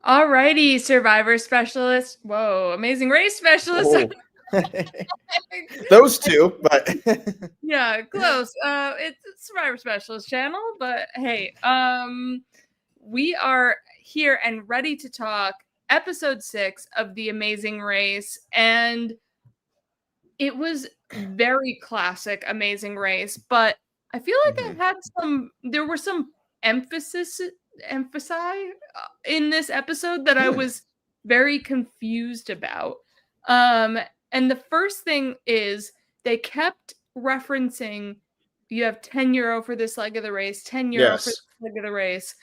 Alrighty, Survivor Specialist. Whoa, Amazing Race Specialist. Oh. Those two, but yeah, close. It's Survivor Specialist channel, but hey, we are here and ready to talk episode 6 of The Amazing Race, and it was very classic Amazing Race, but I feel like there were some emphasize in this episode that I was very confused about. And the first thing is they kept referencing you have 10 euro for this leg of the race, 10 euro for this leg of the race.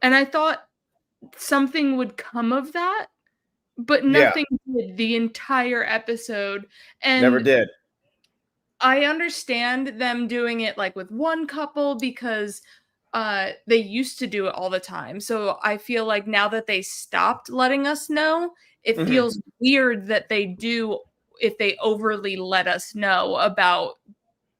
And I thought something would come of that, but nothing did the entire episode. And never did. I understand them doing it like with one couple because they used to do it all the time. So I feel like now that they stopped letting us know, it feels weird that they do if they overly let us know about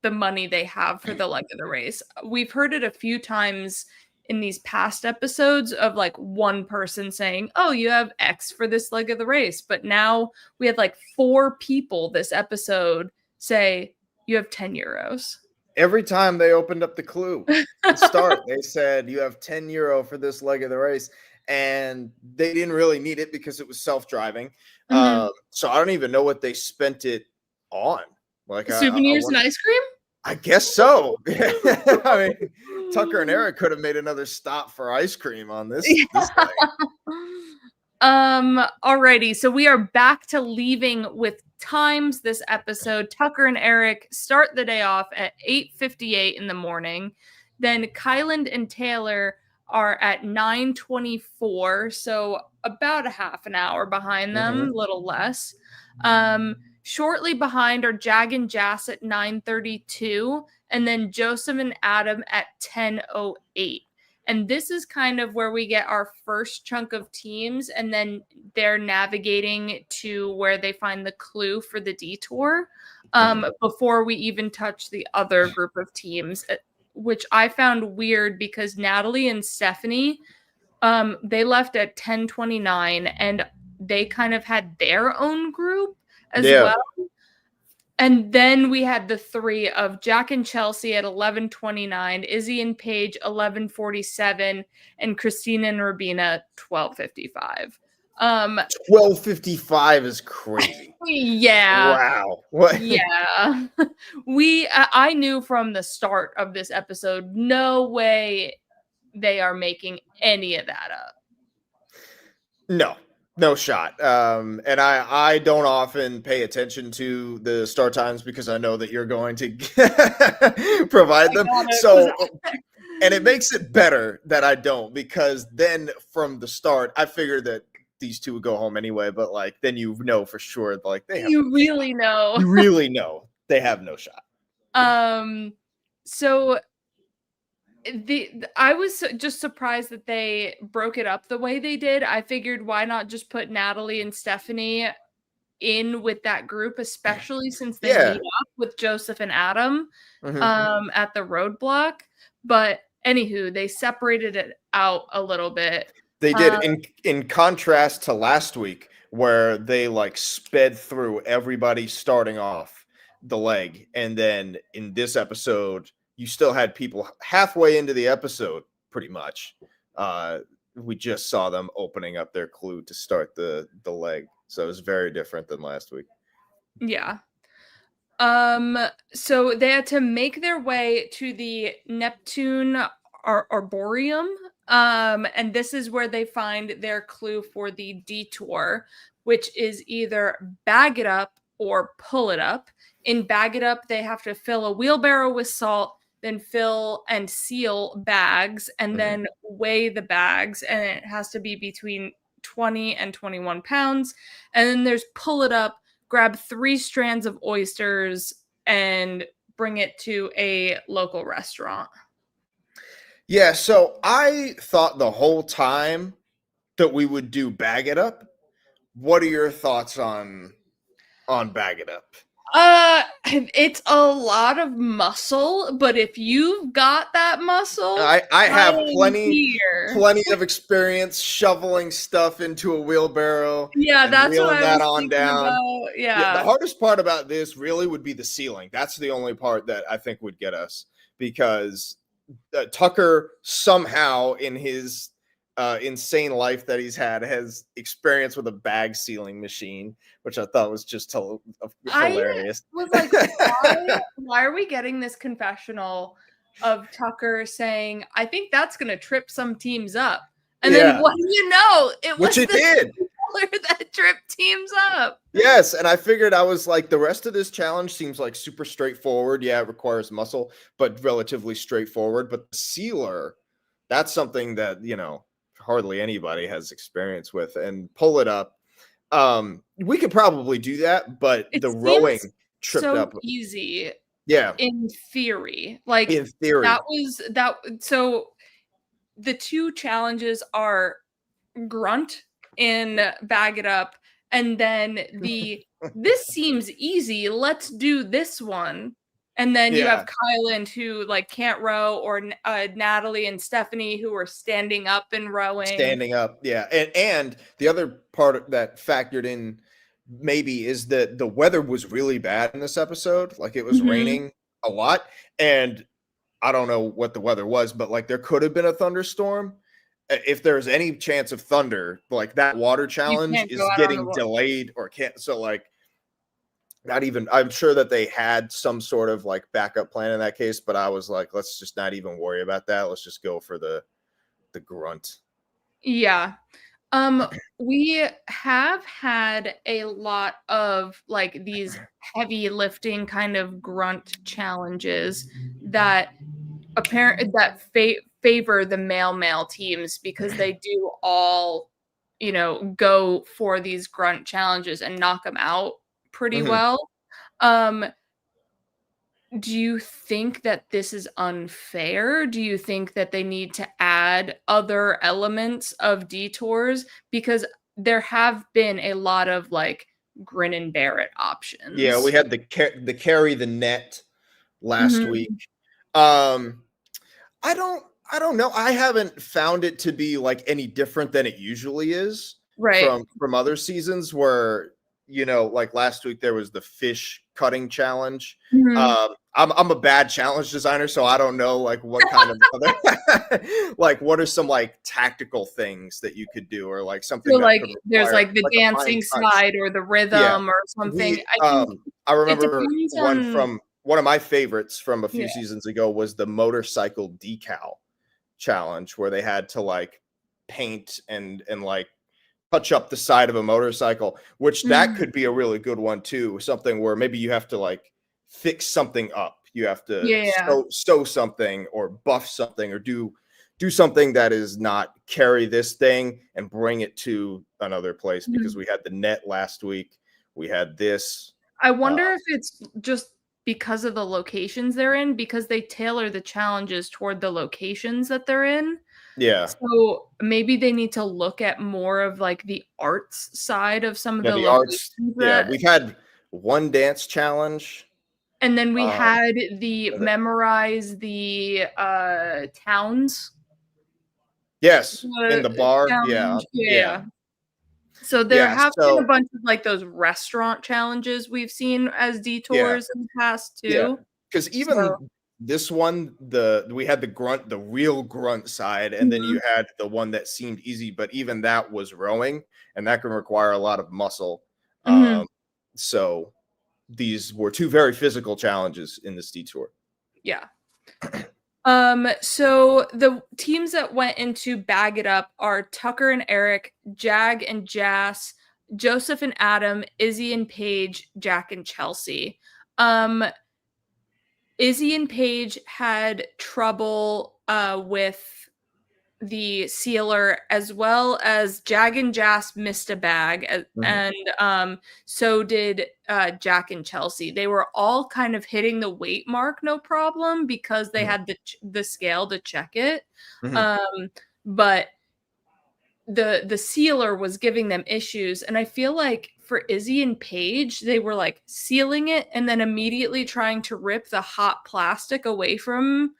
the money they have for the leg of the race. We've heard it a few times in these past episodes of like one person saying, oh, you have X for this leg of the race. But now we had like 4 people this episode say, you have 10 euros. Every time they opened up the clue to start, they said, you have 10 euro for this leg of the race. And they didn't really need it because it was self-driving. So I don't even know what they spent it on. Like souvenirs and ice cream? I guess so. I mean, Tucker and Eric could have made another stop for ice cream on this thing. Alrighty, so we are back to leaving with times this episode. Tucker and Eric start the day off at 8:58 in the morning. Then Kyland and Taylor are at 9:24, so about a half an hour behind them, a little less. Shortly behind are Jag and Jas at 9:32, and then Joseph and Adam at 10:08. And this is kind of where we get our first chunk of teams, and then they're navigating to where they find the clue for the detour before we even touch the other group of teams, which I found weird because Natalie and Stephanie, they left at 10:29, and they kind of had their own group as well. And then we had the 3 of Jack and Chelsea at 11:29, Izzy and Paige 11:47, and Christina and Rabina 12:55. 12:55 is crazy. Yeah. Wow. What? Yeah. I knew from the start of this episode, no way they are making any of that up. No shot. And I don't often pay attention to the start times because I know that you're going to provide them. And it makes it better that I don't, because then from the start, I figured that these two would go home anyway. But like, then you know for sure, like you really know they have no shot. So I was just surprised that they broke it up the way they did. I figured, why not just put Natalie and Stephanie in with that group, especially since they meet up with Joseph and Adam at the Roadblock. But anywho, they separated it out a little bit. They did, in contrast to last week, where they like sped through everybody starting off the leg, and then in this episode, you still had people halfway into the episode, pretty much. We just saw them opening up their clue to start the leg. So it was very different than last week. Yeah. So they had to make their way to the Neptune Arboreum. And this is where they find their clue for the detour, which is either bag it up or pull it up. In bag it up, they have to fill a wheelbarrow with salt, then fill and seal bags, and then weigh the bags, and it has to be between 20 and 21 pounds. And then there's pull it up, grab 3 strands of oysters, and bring it to a local restaurant. Yeah, so I thought the whole time that we would do bag it up. What are your thoughts on bag it up? It's a lot of muscle, but if you've got that muscle, I have am here. plenty of experience shoveling stuff into a wheelbarrow Yeah, and that's what wheeling I that was on thinking down. about. Yeah, the Yeah. hardest part about this really would be the ceiling. That's the only part that I think would get us, because Tucker somehow in his insane life that he's had has experience with a bag sealing machine, which I thought was just I hilarious. was like, why are we getting this confessional of Tucker saying, I think that's gonna trip some teams up? And then Yeah, what do you know? It which was it the did. controller that tripped teams up. Yes, and I figured, I was like, the rest of this challenge seems like super straightforward. Yeah, it requires muscle, but relatively straightforward. But the sealer, that's something that, hardly anybody has experience with. And pull it up. We could probably do that, but It the rowing seems tripped so up. easy Yeah, in theory. Like in theory. so the two challenges are grunt and bag it up, and then this seems easy, let's do this one. And then you Yeah, have Kylan, who like can't row, or Natalie and Stephanie, who are standing up and rowing. standing up. Yeah, and the other part that factored in maybe is that the weather was really bad in this episode. Like, it was Mhm. raining a lot, and I don't know what the weather was, but like, there could have been a thunderstorm. If there's any chance of thunder, like, that water You challenge can't go is out on the getting water. delayed or can't. So like, not even, I'm sure that they had some sort of like backup plan in that case, but I was like, let's just not even worry about that. Let's just go for the grunt. Yeah. We have had a lot of like these heavy lifting kind of grunt challenges that favor the male teams, because they do all, go for these grunt challenges and knock them out pretty Mhm. well. Um, do you think that this is unfair? Do you think that they need to add other elements of detours? Because there have been a lot of like grin and bear it Yeah, we options. had the carry the net last week. Mhm. Um, I don't I don't know. I haven't found it to be like any different than it usually is Right. from other seasons where, like last week there was the fish cutting challenge. Mhm. I'm a bad challenge designer, so I don't know like what kind of other like, what are some like tactical things that you could do, or like something So, that like, could there's, require like, the like a fine dancing touch. side or the Yeah. rhythm or something. We I think I it remember depends one on. from one of my favorites from a Yeah. few seasons ago was the motorcycle decal challenge, where they had to like paint and like touch up the side of a motorcycle, which that Mhm. could be a really good one too. Something where maybe you have to like fix something up. You have to Yeah. sew something or buff something or do something that is not carry this thing and bring it to another place, because Mhm. we had the net last week. We had this. I Uh, wonder if it's just because of the locations they're in, because they tailor the challenges toward the locations that they're in. yeah. So, maybe they need to look at more of, like, the arts side of some of Yeah, the the arts. locations Yeah, that. we've had one dance challenge. And then we Um, had the and memorize the, towns, yes, in the bar. Yeah, challenge. yeah, Yeah. So there yeah. have been a So bunch of, like, those restaurant challenges we've seen as yeah, detours in the past yeah. too. Because So. even this one, we had the grunt, the real grunt side, and then you Mhm, had the one that seemed easy, but even that was rowing, and that can require a lot of muscle. mhm, Um, so these were two very physical challenges in this detour. yeah. So the teams that went into Bag It Up are Tucker and Eric, Jag and Jas, Joseph and Adam, Izzy and Paige, Jack and Chelsea. Um, Izzy and Paige had trouble with the sealer, as well as Jag and Jas missed a bag, Mhm, and so did Jack and Chelsea. They were all kind of hitting the weight mark no problem, because they mhm, had the scale to check it. mhm. Um, but the sealer was giving them issues, and I feel like for Izzy and Paige, they were like sealing it and then immediately trying to rip the hot plastic away from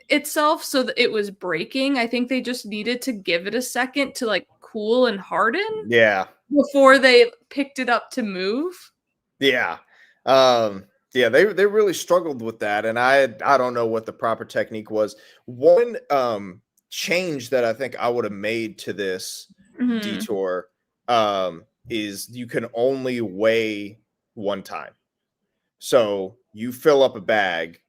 itself so that it was breaking. I think they just needed to give it a second to like cool and harden Yeah. before they picked it up to move. Yeah. Yeah, they really struggled with that, and I don't know what the proper technique was. One change that I think I would have made to this Mhm. detour is you can only weigh one time. So you fill up a bag,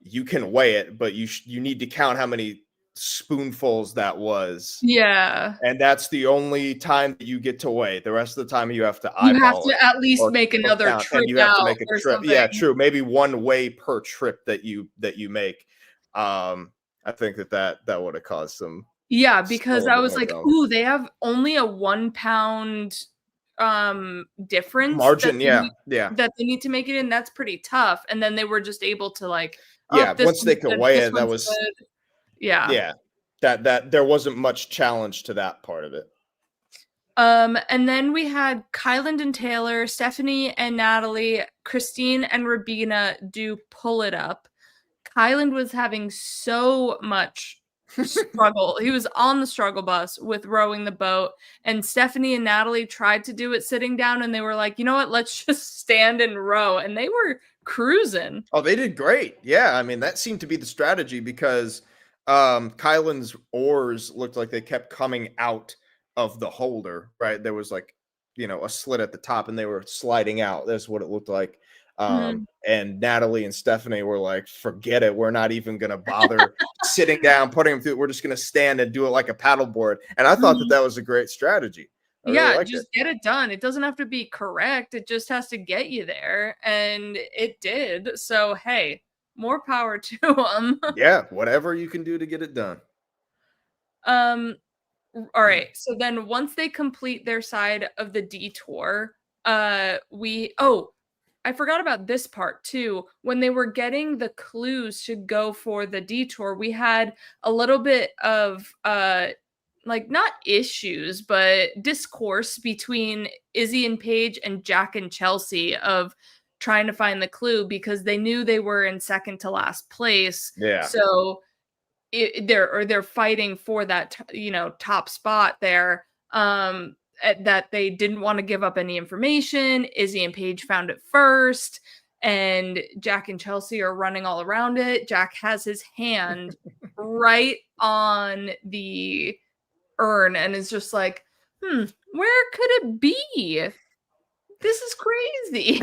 you can weigh it, but you need to count how many spoonfuls that was. Yeah. And that's the only time that you get to weigh. The rest of the time you have to You have eyeball it to at least or make another count, trip and you have to out make a or trip. Yeah, something. true. Maybe one weigh per trip that you make. I think that would have caused some Yeah, still a because little I bit was more like, drama. "Ooh, they have only a 1 pound difference Margin, yeah, yeah. that they need to make it in. That's pretty tough." And then they were just able to like, Yeah, "Oh, this once they one's could good, weigh this it, that one's was good." Yeah. yeah. That there wasn't much challenge to that part of it. And then we had Kyland and Taylor, Stephanie and Natalie, Christine and Rabina do Pull It Up. Kyland was having so much struggle. He was on the struggle bus with rowing the boat, and Stephanie and Natalie tried to do it sitting down, and they were like, you know what, let's just stand and row. And they were cruising. Oh, they did great. Yeah, I mean, that seemed to be the strategy because Kylan's oars looked like they kept coming out of the holder, right? There was like, a slit at the top and they were sliding out. That's what it looked like. Mhm. And Natalie and Stephanie were like, forget it. We're not even going to bother sitting down, putting them through. We're just going to stand and do it like a paddleboard. And I thought that Mhm. that was a great strategy. I really Yeah, liked it. just get it done. It doesn't have to be correct. It just has to get you there. And it did. So, hey, more power to them. Yeah, whatever you can do to get it done. um, all right. So then once they complete their side of the detour, I forgot about this part too. When they were getting the clues to go for the detour, we had a little bit of like not issues, but discourse between Izzy and Paige and Jack and Chelsea of trying to find the clue because they knew they were in second to last place. Yeah. So they're fighting for that top spot there. That they didn't want to give up any information. Izzy and Paige found it first, and Jack and Chelsea are running all around it. Jack has his hand right on the urn and is just like, where could it be? This is crazy.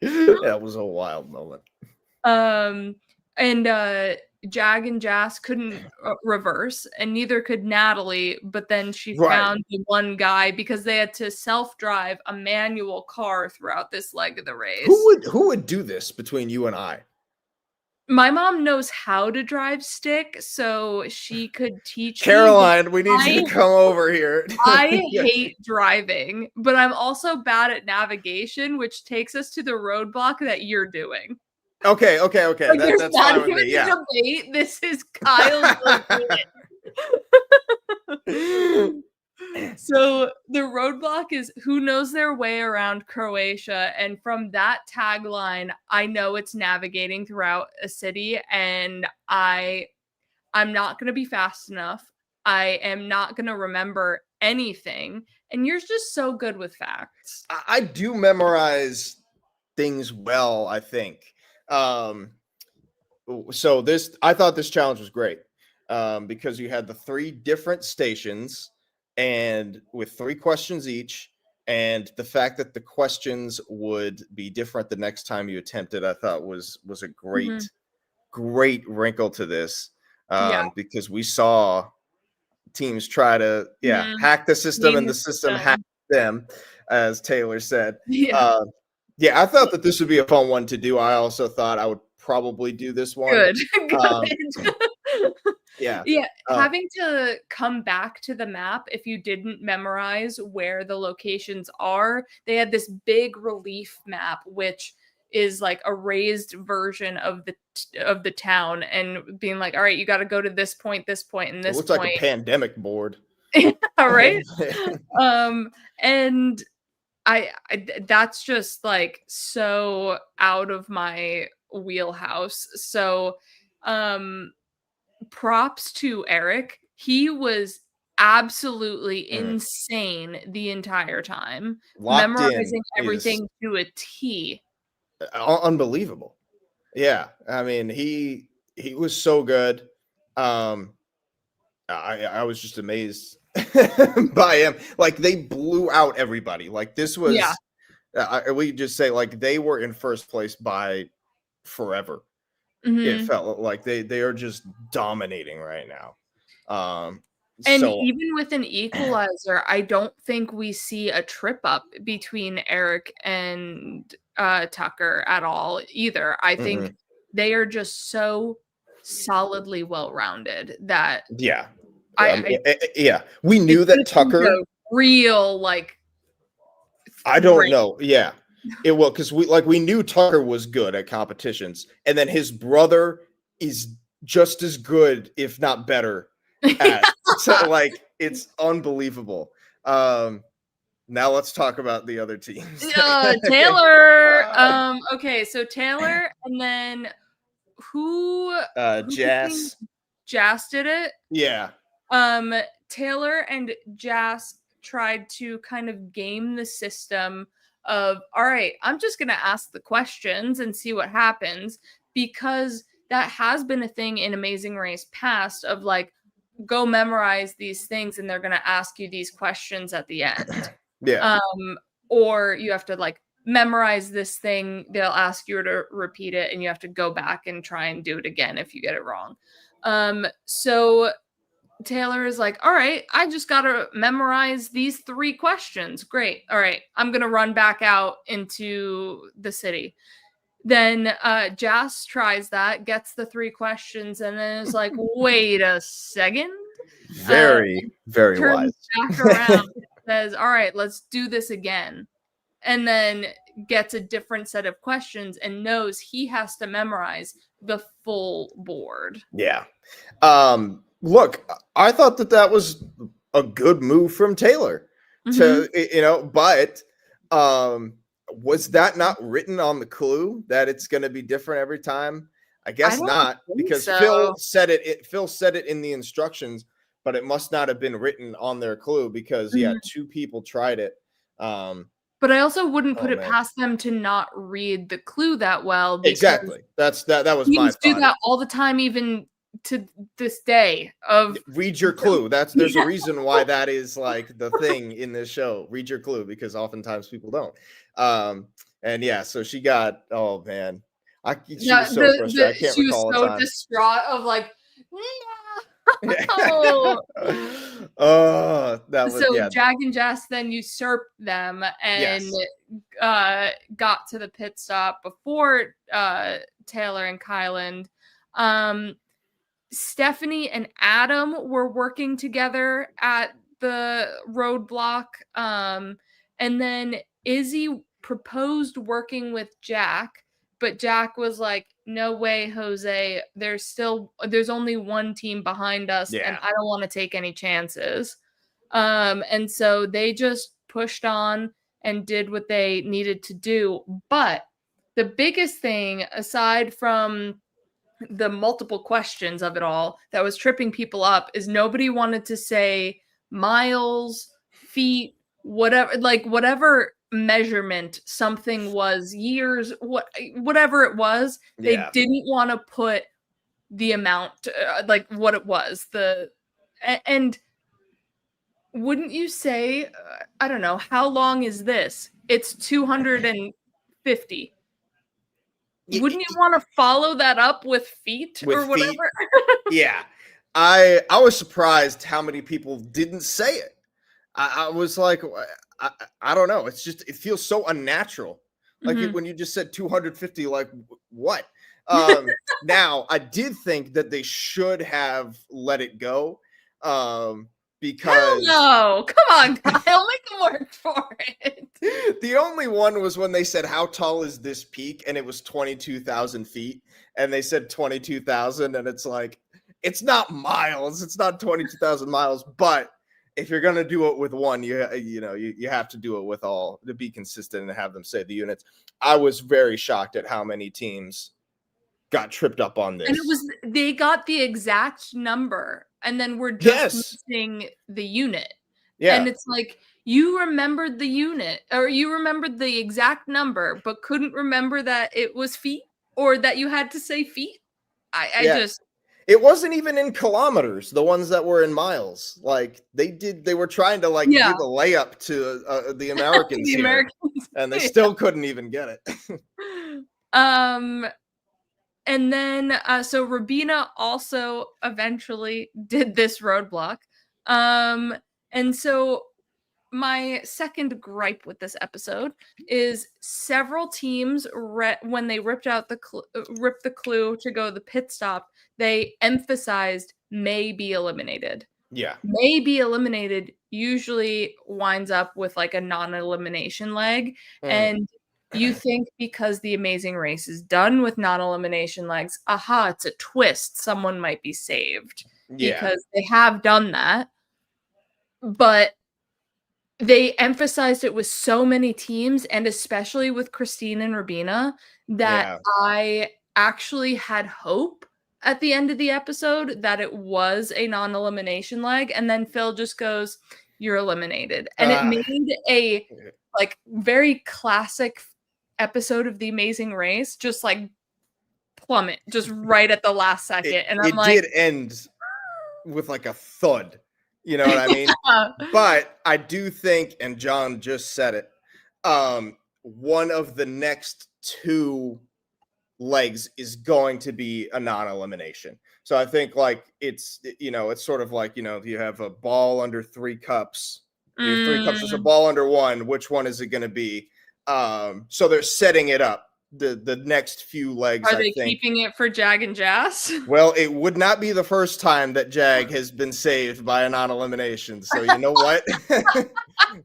That was a wild moment. And Jag and Jas couldn't reverse, and neither could Natalie. But then she Right. found the one guy because they had to self-drive a manual car throughout this leg of the race. Who would do this between you and I? My mom knows how to drive stick, so she could teach me. But Caroline, we need you to come over here. I Yeah. hate driving, but I'm also bad at navigation, which takes us to the roadblock that you're doing. Okay. Like, there's That's not fine with even me. a Yeah. debate. This is Kyle's debate. So the roadblock is who knows their way around Croatia. And from that tagline, I know it's navigating throughout a city, and I'm not gonna be fast enough. I am not gonna remember anything. And you're just so good with facts. I do memorize things well, I think. Um, so I thought this challenge was great because you had the 3 different stations and with 3 questions each, and the fact that the questions would be different the next time you attempted, I thought was a Mhm. great wrinkle to this Yeah. because we saw teams try to Mhm. hack the system Game and the the system hacked system. them, as Taylor said. Yeah. Uh, yeah, I thought that this would be a fun one to do. I also thought I would probably do this one. Good. Um, Good. yeah. Yeah, Uh, having to come back to the map if you didn't memorize where the locations are, they had this big relief map, which is like a raised version of the town, and being like, all right, you got to go to this point, and it this looks like a point. pandemic board. All right. And I that's just like so out of my wheelhouse. So props to Eric. He was absolutely insane the entire time, Locked in memorizing is everything to a T. unbelievable. Yeah, I mean he was so good. I was just amazed by him. Like they blew out everybody. Like this Yeah. was we just say like they were in first place by forever. It Mhm. felt like they are just dominating right now. And So even with an equalizer, I don't think we see a trip up between Eric and Tucker at all either. I think mm-mm. they are just so solidly well-rounded that Yeah. I Yeah. We it's knew that gonna be Tucker, a real like I don't race. know. Yeah. It will because we knew Tucker was good at competitions, and then his brother is just as good, if not better, at so like it's unbelievable. Now let's talk about the other teams. Taylor. Okay, so Taylor and then who became Jazz. Jas did it? Yeah. Um, Taylor and Jas tried to kind of game the system of, all right, I'm just going to ask the questions and see what happens, because that has been a thing in Amazing Race past of like, go memorize these things and they're going to ask you these questions at the end. Yeah. Or you have to like memorize this thing, they'll ask you to repeat it and you have to go back and try and do it again if you get it wrong. So Taylor is like, all right, I just got to memorize these 3 questions. Great. All right, I'm going to run back out into the city. Then Jas tries that, gets the 3 questions, and then is like, wait a second. Very, very Turns wise. back around and says, all right, let's do this again. And then gets a different set of questions and knows he has to memorize the full board. Yeah. Look, I thought that was a good move from Taylor to, but was that not written on the clue that it's going to be different every time? I guess don't not, think because so. Phil said it in the instructions, but it must not have been written on their clue because 2 people tried it. But I also wouldn't put it man. past them to not read the clue that well, because Exactly. That was my teams do thought. that all the time, even to this day. Of Read your clue. There's a reason why that is like the thing in this show. Read your clue, because oftentimes people don't. And yeah, so she got, oh man, she was so frustrated. I can't she was recall a so time. distraught of like, no. Oh, that was So Jag and Jess then usurped them and got to the pit stop before Taylor and Kyland. Stephanie and Adam were working together at the roadblock. And then Izzy proposed working with Jack, but Jack was like, no way, Jose. There's only one team behind us, and I don't want to take any chances. And so they just pushed on and did what they needed to do. But the biggest thing, aside from the multiple questions of it all that was tripping people up, is nobody wanted to say miles, feet, whatever measurement something was, years, whatever it was, they didn't want to put the amount, like what it was. And wouldn't you say, I don't know, how long is this? It's 250. Wouldn't you want to follow that up with feet or whatever? Yeah. I was surprised how many people didn't say it. I was like, I don't know. It's just, it feels so unnatural. Like when you just said 250, like what? Now I did think that they should have let it go. Because no, come on, Kyle, make them work for it. The only one was when they said, how tall is this peak? And it was 22,000 feet. And they said 22,000. And it's like, it's not miles. It's not 22,000 miles, but if you're gonna do it with one, you have to do it with all to be consistent and have them say the units. I was very shocked at how many teams got tripped up on this. And they got the exact number and then we're just missing the unit. Yeah. And it's like, you remembered the unit or you remembered the exact number, but couldn't remember that it was feet or that you had to say feet. It wasn't even in kilometers, the ones that were in miles. Like they were trying to like give a layup to the Americans and they still couldn't even get it. And then so Rabina also eventually did this roadblock. And so my second gripe with this episode is several teams when they ripped the clue to go the pit stop, they emphasized may be eliminated. Yeah. May be eliminated usually winds up with like a non-elimination leg. And you think because the Amazing Race is done with non-elimination legs, it's a twist. Someone might be saved because they have done that. But they emphasized it with so many teams and especially with Christine and Rabina that I actually had hope at the end of the episode that it was a non-elimination leg. And then Phil just goes, "You're eliminated." And it made a like very classic episode of The Amazing Race just like plummet just right at the last second. It did end with like a thud. You know what I mean? But I do think, and John just said it, one of the next two legs is going to be a non-elimination. So I think like it's sort of like, you have a ball under 3 cups. You have 3 cups, there's a ball under 1. Which one is it going to be? So they're setting it up. The next few legs. Are they keeping it for Jag and Jazz? Well, it would not be the first time that Jag has been saved by a non-elimination. So you know what?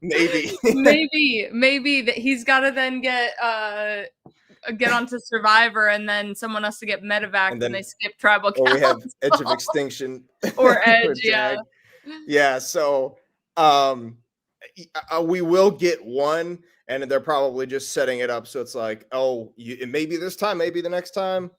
maybe that he's got to then get onto Survivor, and then someone has to get medevac, and they skip Tribal Council. Or we have Edge of Extinction or Edge, yeah. So we will get one. And they're probably just setting it up. So it's like, it may be this time, maybe the next time.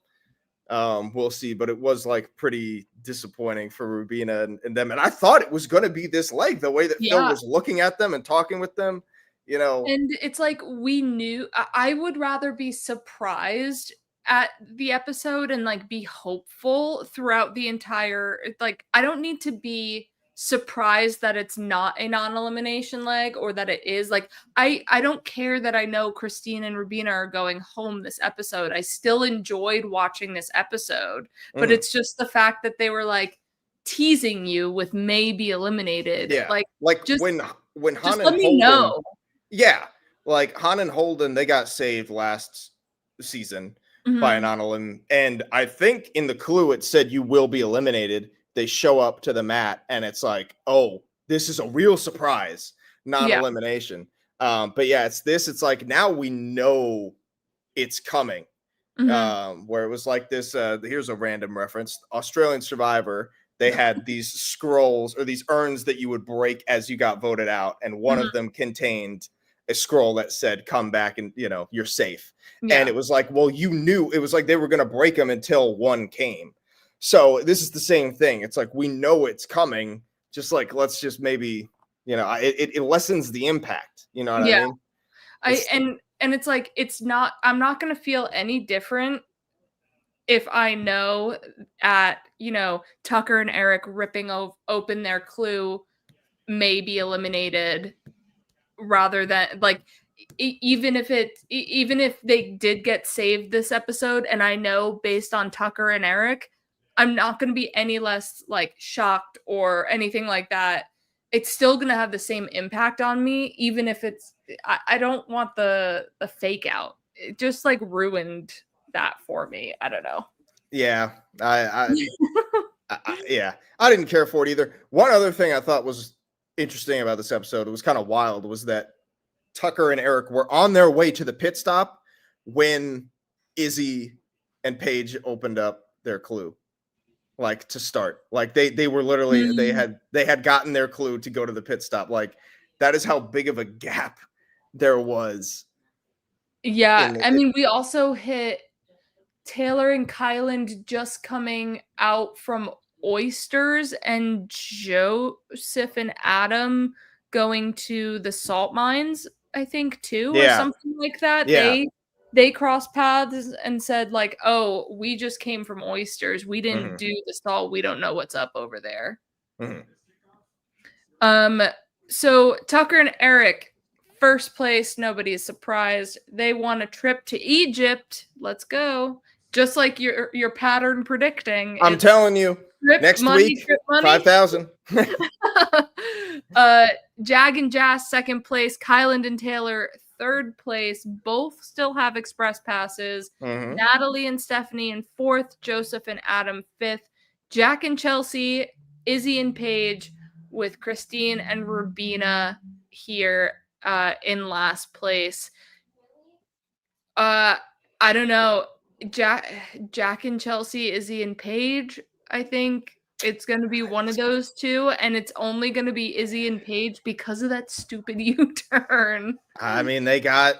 We'll see. But it was like pretty disappointing for Rabina and them. And I thought it was going to be this leg, the way that Phil was looking at them and talking with them, And it's like we knew. I would rather be surprised at the episode and like be hopeful throughout the entire. Like, I don't need to be surprised that it's not a non-elimination leg or that it is. Like I don't care that I know Christine and Rabina are going home this episode. I still enjoyed watching this episode, but it's just the fact that they were like teasing you with maybe eliminated. Like just, when Han and let me know. Yeah, like Han and Holden, they got saved last season by a non-elim, and I think in the clue it said you will be eliminated. They show up to the mat and it's like, this is a real surprise, non-elimination. But yeah, it's like now we know it's coming. Where it was like this, here's a random reference. Australian Survivor, they had these scrolls or these urns that you would break as you got voted out. And one of them contained a scroll that said, come back and, you're safe. And it was like, well, you knew it was like they were going to break them until one came. So this is the same thing. It's like, we know it's coming. Just like, let's just maybe, it lessens the impact. You know what I mean? And it's like, I'm not going to feel any different if I know at, Tucker and Eric ripping open their clue may be eliminated rather than like, even if they did get saved this episode, and I know based on Tucker and Eric, I'm not going to be any less like shocked or anything like that. It's still going to have the same impact on me, even if I don't want the fake out. It just like ruined that for me. I don't know. Yeah. I didn't care for it either. One other thing I thought was interesting about this episode, it was kind of wild, was that Tucker and Eric were on their way to the pit stop when Izzy and Paige opened up their clue. like to start. Like they were literally they had gotten their clue to go to the pit stop. Like that is how big of a gap there was. Yeah, I mean, we also hit Taylor and Kyland just coming out from oysters, and Joseph and Adam going to the salt mines, I think, too, or something like that. Yeah. They crossed paths and said, like, oh, we just came from oysters. We didn't do the salt. We don't know what's up over there. So Tucker and Eric, first place, nobody is surprised. They won a trip to Egypt. Let's go. Just like your pattern predicting. I'm telling you, next week, 5,000. Jag and Jas, second place. Kyland and Taylor, third place. Both still have express passes. Natalie and Stephanie in fourth. Joseph and Adam, fifth. Jack and Chelsea, Izzy and Paige, with Christine and Rubina here in last place. I don't know. Jack and Chelsea, Izzy and Paige. I think it's going to be one of those two, and it's only going to be Izzy and Paige because of that stupid U-turn. I mean, they got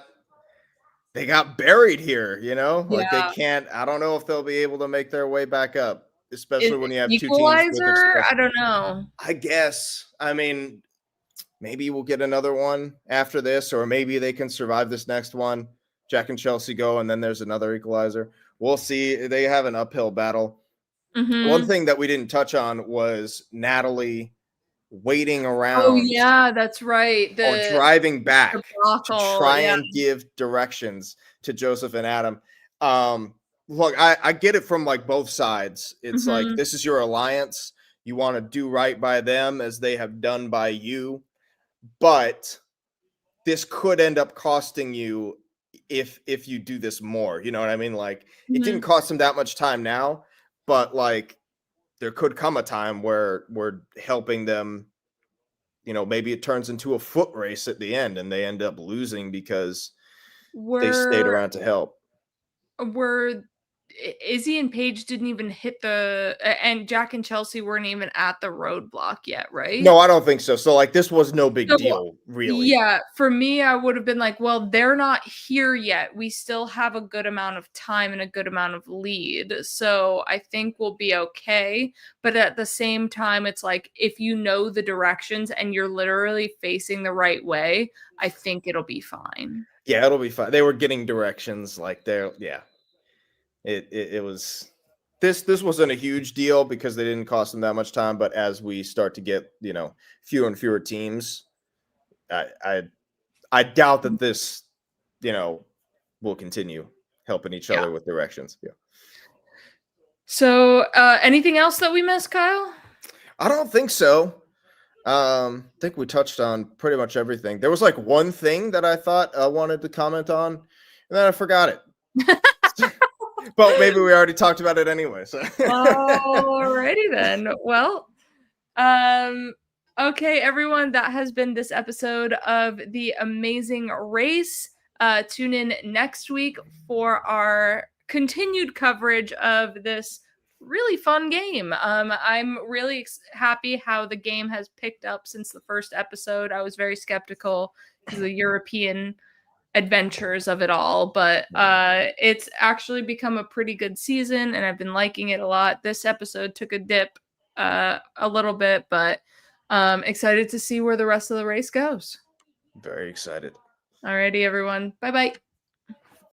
buried here, you know? Like they can't. I don't know if they'll be able to make their way back up, especially when you have Equalizer? two teams with express. I don't know. I guess. I mean, maybe we'll get another one after this, or maybe they can survive this next one. Jack and Chelsea go, and then there's another equalizer. We'll see. They have an uphill battle. One thing that we didn't touch on was Natalie waiting around. Oh, yeah, that's right. Or driving back to try and give directions to Joseph and Adam. Look, I get it from like both sides. It's like, this is your alliance. You want to do right by them as they have done by you. But this could end up costing you if you do this more. You know what I mean? Like it didn't cost them that much time now, but like there could come a time where we're helping them. You know, maybe it turns into a foot race at the end and they end up losing because they stayed around to help. Izzy and Paige didn't even hit and Jack and Chelsea weren't even at the roadblock yet, right? No, I don't think so. So like this was no big deal, really. Yeah, for me, I would have been like, well, they're not here yet. We still have a good amount of time and a good amount of lead. So I think we'll be okay. But at the same time, it's like if you know the directions and you're literally facing the right way, I think it'll be fine. Yeah, it'll be fine. They were getting directions like it was this wasn't a huge deal because they didn't cost them that much time, but as we start to get, you know, fewer and fewer teams, I doubt that this, you know, will continue helping each other with directions. Yeah. So anything else that we missed, Kyle? I don't think so. I think we touched on pretty much everything. There was like one thing that I thought I wanted to comment on, and then I forgot it. But maybe we already talked about it anyway. So. Alrighty then. Well, okay, everyone, that has been this episode of The Amazing Race. Tune in next week for our continued coverage of this really fun game. I'm really happy how the game has picked up since the first episode. I was very skeptical because of the European adventures of it all, but it's actually become a pretty good season and I've been liking it a lot. This episode took a dip a little bit, but excited to see where the rest of the race goes. Very excited. Alrighty, everyone. Bye-bye.